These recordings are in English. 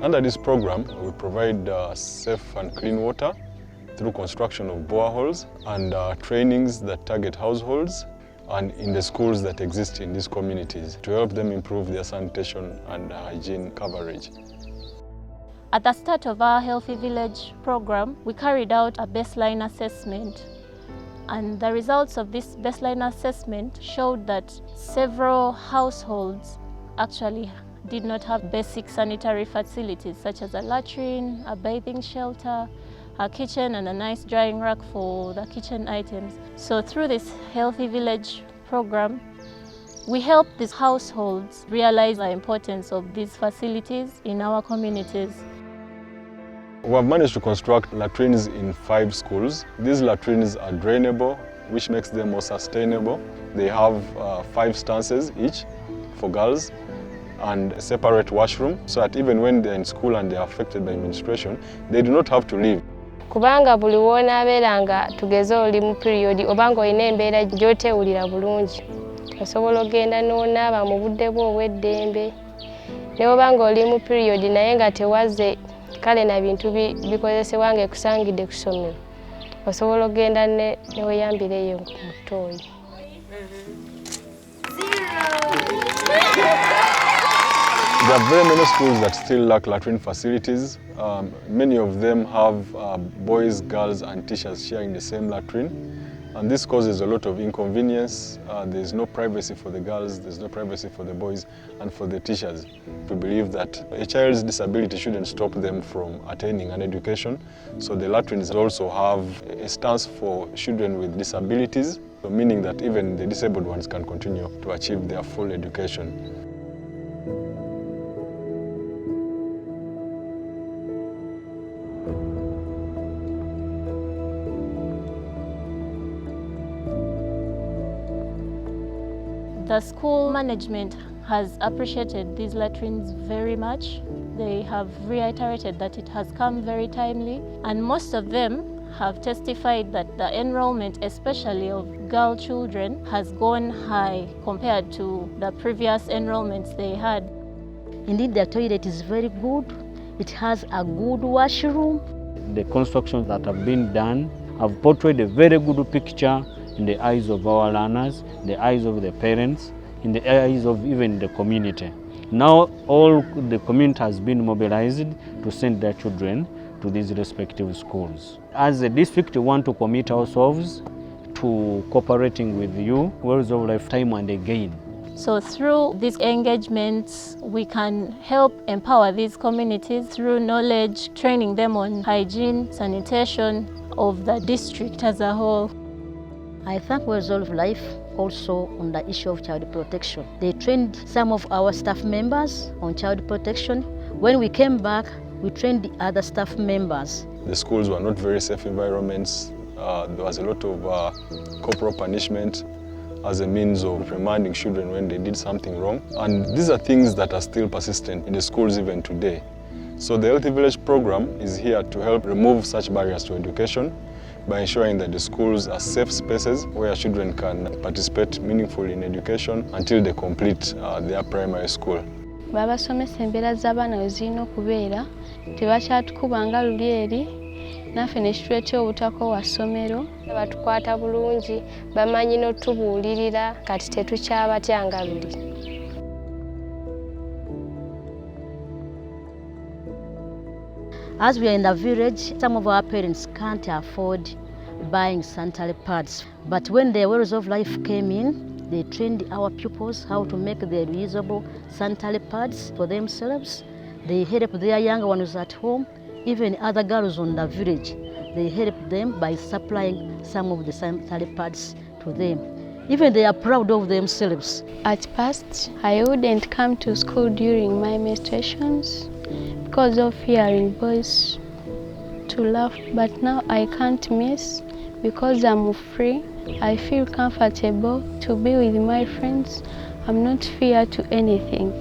Under this program, we provide safe and clean water through construction of boreholes and trainings that target households and in the schools that exist in these communities to help them improve their sanitation and hygiene coverage. At the start of our Healthy Village program, we carried out a baseline assessment, and the results of this baseline assessment showed that several households actually did not have basic sanitary facilities such as a latrine, a bathing shelter, a kitchen and a nice drying rack for the kitchen items. So through this Healthy Village program, we help these households realize the importance of these facilities in our communities. We have managed to construct latrines in 5 schools. These latrines are drainable, which makes them more sustainable. They have 5 stances each for girls and a separate washroom, so that even when they're in school and they're affected by menstruation, they do not have to leave. Kubanga buli wonaabeera nga tugeze oli mu period obanga olina embeera gy'otewulira bulungi osobola ogenda n'onaaba mu budde bwo obw'eddembe. Ne obanga oli mu period naye nga tewazze kale na bintu bikozesebwa ng'ekusangidde ku ssomero osobola ogenda ne weeyambireyo mu ttooyi. There are very many schools that still lack latrine facilities. Many of them have boys, girls and teachers sharing the same latrine, and this causes a lot of inconvenience. There's no privacy for the girls, there's no privacy for the boys and for the teachers. We believe that a child's disability shouldn't stop them from attaining an education, so the latrines also have a stance for children with disabilities, meaning that even the disabled ones can continue to achieve their full education. The school management has appreciated these latrines very much. They have reiterated that it has come very timely, and most of them have testified that the enrollment, especially of girl children, has gone high compared to the previous enrollments they had. Indeed, the toilet is very good. It has a good washroom. The constructions that have been done have portrayed a very good picture in the eyes of our learners, in the eyes of the parents, in the eyes of even the community. Now all the community has been mobilized to send their children to these respective schools. As a district, we want to commit ourselves to cooperating with you, Wells of Life, time and again. So through these engagements, we can help empower these communities through knowledge, training them on hygiene, sanitation of the district as a whole. I thank Wells of Life also on the issue of child protection. They trained some of our staff members on child protection. When we came back, we trained the other staff members. The schools were not very safe environments. There was a lot of corporal punishment as a means of reprimanding children when they did something wrong. And these are things that are still persistent in the schools even today. So the Healthy Village program is here to help remove such barriers to education by ensuring that the schools are safe spaces where children can participate meaningfully in education until they complete their primary school. Babasomesa embeera z'abaana we zirina okubeera tebakyatukuba nga luli eri naffe ne kituleetera obutako wa ssomero. Batukwata bulungi, bamanyi n'otubuulirira kati tetukyabatya nga luli. As we are in the village, some of our parents can't afford buying sanitary pads. But when the Wells of Life came in, they trained our pupils how to make the reusable sanitary pads for themselves. They helped their younger ones at home, even other girls on the village. They helped them by supplying some of the sanitary pads to them. Even they are proud of themselves. At first, I wouldn't come to school during my menstruations because of hearing boys to laugh, but now I can't miss because I'm free. I feel comfortable to be with my friends. I'm not fear to anything.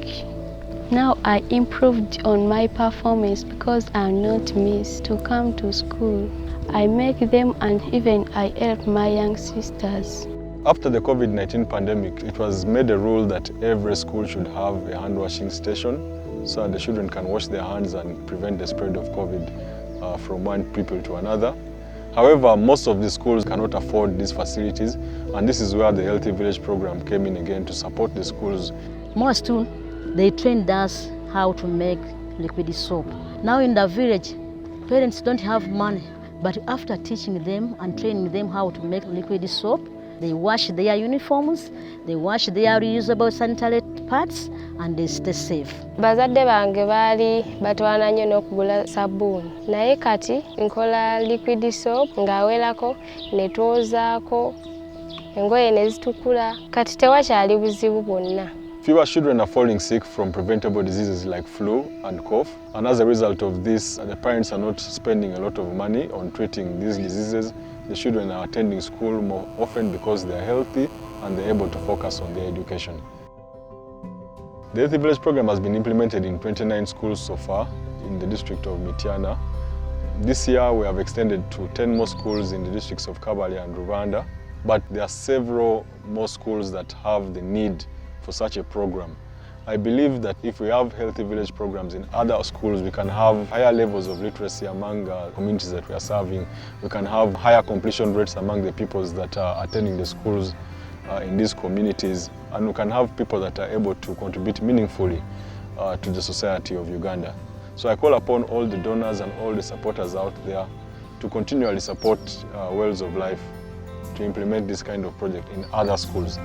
Now I improved on my performance because I'm not missed to come to school. I make them and even I help my young sisters. After the COVID-19 pandemic, it was made a rule that every school should have a hand washing station so that the children can wash their hands and prevent the spread of COVID from one people to another. However, most of the schools cannot afford these facilities, and this is where the Healthy Village program came in again to support the schools. Most too, they trained us how to make liquid soap. Now in the village, parents don't have money, but after teaching them and training them how to make liquid soap, they wash their uniforms, they wash their reusable sanitary pads, and they stay safe. Bazadde bange baali batwana nnyo n'okugula sabbuuni, naye kati nkola liquid soap ng'awerako ne twozaako engoye ne zitukula, kati tewakyali buzibu bwonna. Fewer children are falling sick from preventable diseases like flu and cough, and as a result of this, the parents are not spending a lot of money on treating these diseases. The children are attending school more often because they are healthy and they're able to focus on their education. The Healthy Village program has been implemented in 29 schools so far in the district of Mityana. This year we have extended to 10 more schools in the districts of Kabale and Rubanda, but there are several more schools that have the need for such a program. I believe that if we have Healthy Village programs in other schools, we can have higher levels of literacy among communities that we are serving. We can have higher completion rates among the peoples that are attending the schools in these communities, and we can have people that are able to contribute meaningfully to the society of Uganda. So I call upon all the donors and all the supporters out there to continually support Wells of Life to implement this kind of project in other schools.